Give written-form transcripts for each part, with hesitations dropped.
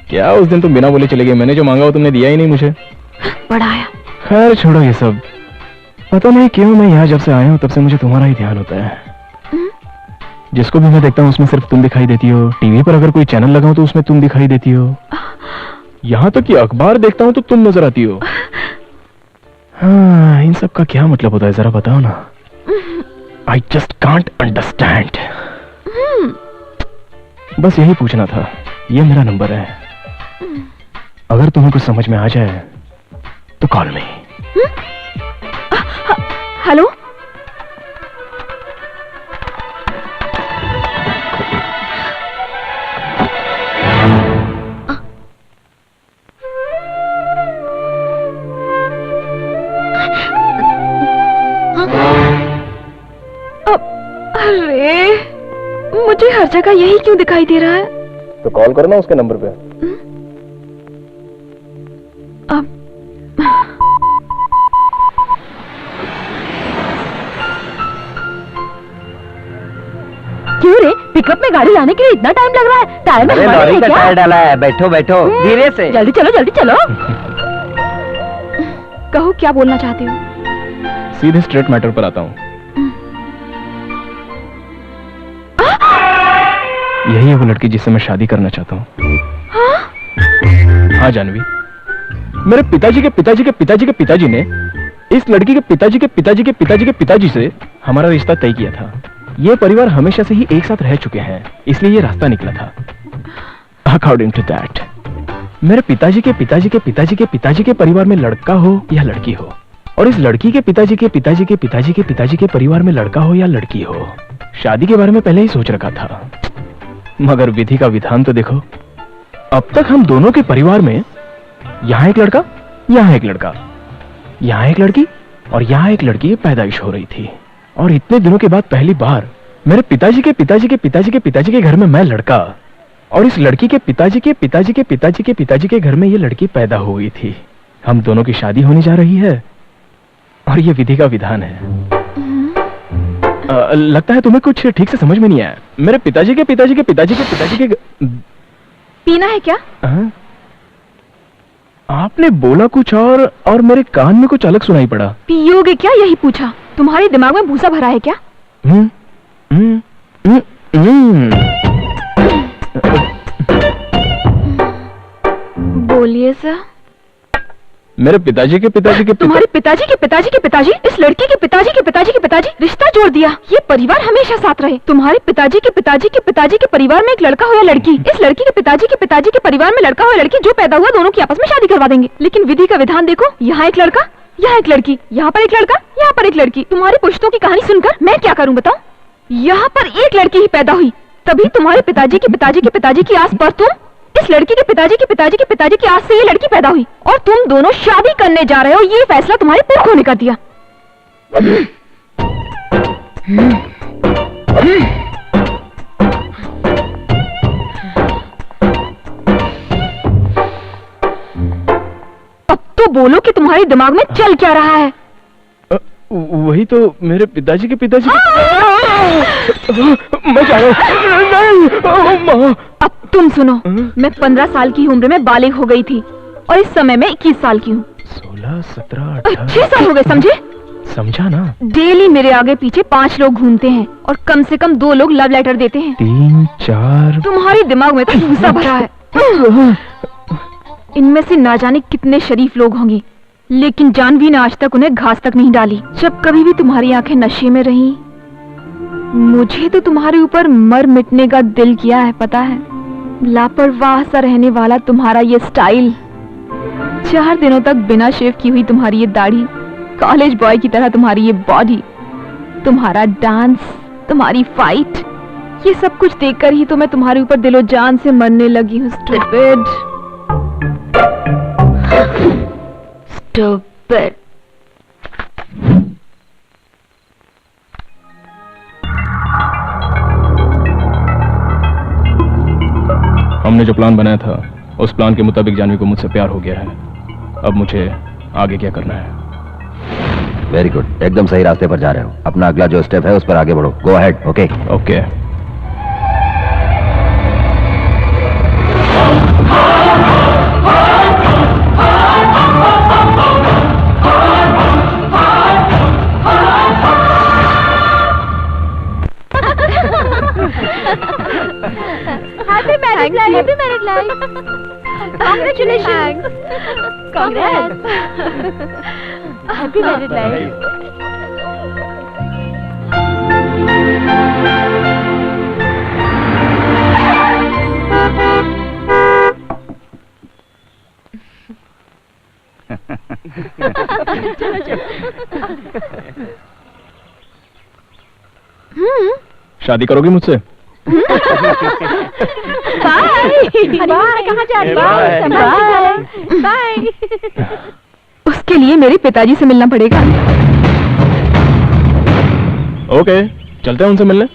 क्या उस दिन तुम बिना बोले चले गए? मैंने जो मांगा वो तुमने दिया ही नहीं मुझे। बढ़ाया। खैर छोड़ो ये सब। पता नहीं क्यों मैं यहाँ जब से आया हूँ तब से मुझे तुम्हारा ही ध्यान होता है। जिसको भी मैं देखता हूँ उसमें सिर्फ तुम दिखाई देती हो। टीवी पर अगर कोई चैनल लगाऊं तो उसमें तुम दिखाई देती हो। यहाँ तक कि अखबार देखता हूँ तो तुम नजर आती हो। हाँ, इन सब का क्या मतलब होता है जरा बताओ ना। I just can't understand। बस यही पूछना था। ये मेरा नंबर है, अगर तुम्हें कुछ समझ में आ जाए तो कॉल मी। हेलो, अरे मुझे हर जगह यही क्यों दिखाई दे रहा है? तो कॉल करो ना उसके नंबर पे। अब क्यों रे, पिकअप में गाड़ी लाने के लिए इतना टाइम लग रहा है? टायर में हवा नहीं है क्या? टायर डाला है। बैठो बैठो, धीरे से। जल्दी चलो, जल्दी चलो। कहो क्या बोलना चाहते हो? सीधे स्ट्रेट मैटर पर आता हूँ। यही है वो लड़की जिससे मैं शादी करना चाहता हूँ। हाँ जानवी, मेरे पिताजी के पिताजी के पिताजी के पिताजी ने इस लड़की के पिताजी के पिताजी के पिताजी के पिताजी से हमारा रिश्ता तय किया था। ये परिवार हमेशा से ही एक साथ रह चुके हैं, इसलिए ये रास्ता निकला था। अकॉर्डिंग टू दैट, मेरे पिताजी के पिताजी के पिताजी के पिताजी के परिवार में लड़का हो या लड़की हो, और इस लड़की के पिताजी के पिताजी के पिताजी के पिताजी के परिवार में लड़का हो या लड़की हो, शादी के बारे में पहले ही सोच रखा था। मगर विधि का विधान तो देखो, अब तक हम दोनों के परिवार में यहां एक लड़का, यहां एक लड़का, यहां एक लड़की और यहां एक लड़की की पैदाइश हो रही थी। और इतने दिनों के बाद पहली बार मेरे पिताजी के पिताजी के पिताजी के पिताजी के घर में मैं लड़का, और इस लड़की के पिताजी के पिताजी के पिताजी के पिताजी के घर में ये लड़की पैदा हो गई थी। हम दोनों की शादी होने जा रही है और ये विधि का विधान है। लगता है तुम्हें कुछ ठीक से समझ में नहीं आया। मेरे पिताजी के पिताजी के पिताजी के पिताजी के पीना है क्या? आपने बोला कुछ और मेरे कान में कुछ अलग सुनाई पड़ा। पियोगे क्या, यही पूछा। तुम्हारे दिमाग में भूसा भरा है क्या? बोलिए सर। मेरे पिताजी के पिताजी के तुम्हारे पिताजी के पिताजी के पिताजी इस लड़की के पिताजी के पिताजी के पिताजी रिश्ता जोड़ दिया। ये परिवार हमेशा साथ रहे। तुम्हारे पिताजी के पिताजी के पिताजी के परिवार में एक लड़का हो या लड़की, इस लड़की के पिताजी के पिताजी के परिवार में लड़का हो या लड़की, जो पैदा हुआ दोनों की आपस में शादी करवा देंगे। लेकिन विधि का विधान देखो, यहाँ एक लड़का, यहाँ एक लड़की, यहाँ पर एक लड़का, यहाँ पर एक लड़की। तुम्हारी पुश्तों की कहानी सुनकर मैं क्या करूँ बताओ? यहाँ पर एक लड़की ही पैदा हुई, तभी तुम्हारे पिताजी के पिताजी के पिताजी की आस पर तुम, इस लड़की के पिताजी के पिताजी के पिताजी की आस से ये लड़की पैदा हुई, और तुम दोनों शादी करने जा रहे हो। ये फैसला तुम्हारे पुरखों ने कर दिया। अब तो बोलो कि तुम्हारे दिमाग में चल क्या रहा है? वही तो, मेरे पिताजी के पिताजी मैं जा रहा हूँ। अब तुम सुनो, मैं 15 साल की उम्र में बालिग हो गई थी और इस समय मैं 21 साल की हूँ। 16, 17, 18 6 साल हो गए, समझे? समझा ना। डेली मेरे आगे पीछे 5 लोग घूमते हैं और कम से कम 2 लोग लव लेटर देते हैं। 3, 4। तुम्हारे दिमाग में तो भूसा भरा है। इनमें से ना जाने कितने शरीफ लोग होंगे, लेकिन जानवी ने आज तक उन्हें घास तक नहीं डाली। जब कभी भी तुम्हारी आंखें नशे में रही, मुझे तो तुम्हारे ऊपर मर मिटने का दिल किया है, पता है? लापरवाह सा रहने वाला तुम्हारा ये स्टाइल, 4 दिनों तक बिना शेव की हुई तुम्हारी ये दाढ़ी, कॉलेज बॉय की तरह तुम्हारी ये बॉडी, तुम्हारा डांस, तुम्हारी फाइट, ये सब कुछ देखकर ही तो मैं तुम्हारे ऊपर दिलो जान से मरने लगी हूँ। Stupid, stupid. हमने जो प्लान बनाया था उस प्लान के मुताबिक जानवी को मुझसे प्यार हो गया है। अब मुझे आगे क्या करना है? वेरी गुड, एकदम सही रास्ते पर जा रहे हो। अपना अगला जो स्टेप है उस पर आगे बढ़ो। Go ahead. Okay okay. Happy married life. Happy married life. Congratulations. Congrats. Happy married life. शादी करोगी मुझसे? कहाँ जा रही हो? बाय। उसके लिए मेरे पिताजी से मिलना पड़ेगा। ओके, चलते हैं उनसे मिलने।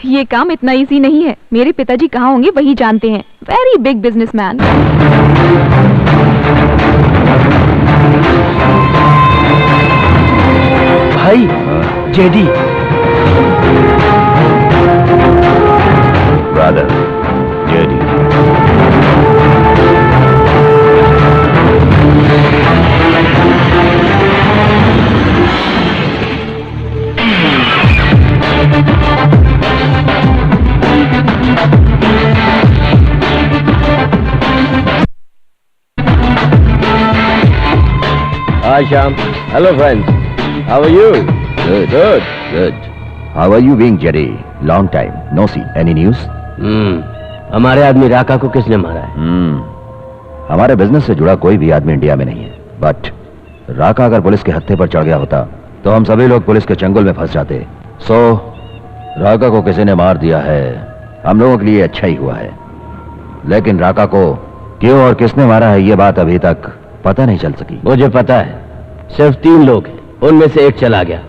ये काम इतना इजी नहीं है। मेरे पिताजी कहाँ होंगे वही जानते हैं। Very big businessman. भाई, JD. Brother, JD. Hi Shyam. Hello friends. How are you? Good, good. How are you being, Jerry? Long time. No see. Any news? हमारे आदमी राका को किसने मारा है? हमारे बिजनेस से जुड़ा कोई भी आदमी इंडिया में नहीं है। बट राका अगर पुलिस के हत्थे पर चढ़ गया होता तो हम सभी लोग पुलिस के चंगुल में फंस जाते। सो राका को किसी ने मार दिया है। हम लोगों के लिए अच्छा ही हुआ है। लेकिन राका को क्यों और किसने मारा है ये बात अभी तक पता नहीं चल सकी। मुझे पता है। सिर्फ 3 लोग हैं, उनमें से एक चला गया,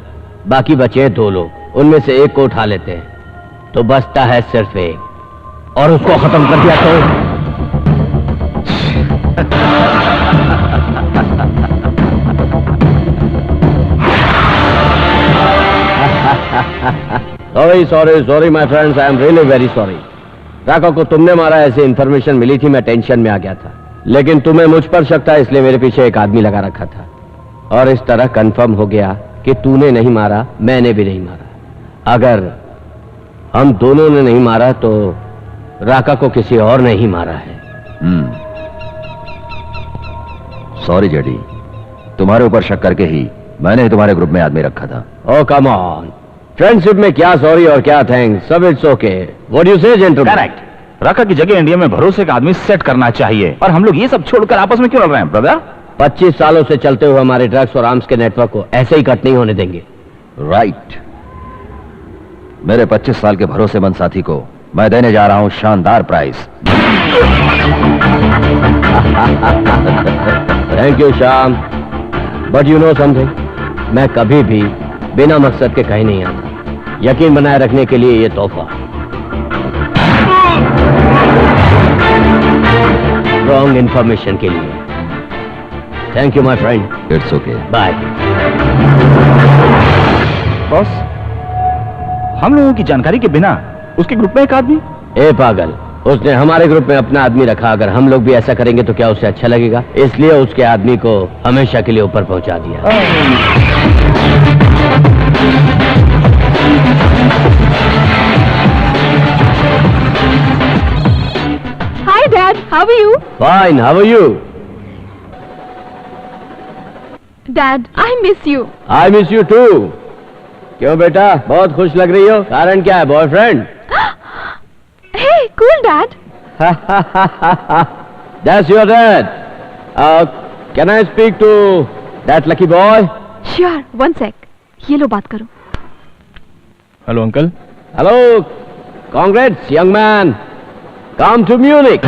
बाकी बचे 2 लोग। उनमें से एक को उठा लेते हैं तो बचता है सिर्फ एक, और उसको खत्म कर दिया तो sorry my friends, I am really very sorry. Raka को तुमने मारा ऐसी इंफॉर्मेशन मिली थी, मैं टेंशन में आ गया था। लेकिन तुम्हें मुझ पर शक था, इसलिए मेरे पीछे एक आदमी लगा रखा था, और इस तरह कंफर्म हो गया कि तूने नहीं मारा, मैंने भी नहीं मारा। अगर हम दोनों ने नहीं मारा तो राका को किसी और ने ही मारा है। सॉरी जेडी, तुम्हारे ऊपर शक करके ही मैंने तुम्हारे ग्रुप में आदमी रखा था। ओ कम ऑन, फ्रेंडशिप में क्या सॉरी और क्या थैंक्स, सब it's okay. What do you से जेंटलमैन? करेक्ट। राका की जगह इंडिया में भरोसे का आदमी सेट करना चाहिए, और हम लोग ये सब छोड़कर आपस में क्यों लड़ रहे हैं ब्रदर? 25 सालों से चलते हुए हमारे ड्रग्स और आर्म्स के नेटवर्क को ऐसे ही कट नहीं होने देंगे। राइट। मेरे 25 साल के भरोसेमंद साथी को मैं देने जा रहा हूं शानदार prize. Thank you Shyam, but you know something, मैं कभी भी बिना मकसद के कहीं नहीं आता। यकीन बनाए रखने के लिए ये तोहफा। रॉन्ग इंफॉर्मेशन के लिए thank you my friend. It's okay, bye. Boss, हम लोगों की जानकारी के बिना उसके ग्रुप में एक आदमी। ए पागल, उसने हमारे ग्रुप में अपना आदमी रखा। अगर हम लोग भी ऐसा करेंगे तो क्या उसे अच्छा लगेगा? इसलिए उसके आदमी को हमेशा के लिए ऊपर पहुंचा दिया। Hi Dad, how are you? Fine, how are you? Dad, I miss you. I miss you too. क्यों बेटा, बहुत खुश लग रही हो? कारण क्या है? Boyfriend? Hey, cool Dad. That's your dad. Can I speak to that lucky boy? Sure, one sec. ये लो बात करो। Hello uncle. Hello, congrats young man. Come to Munich.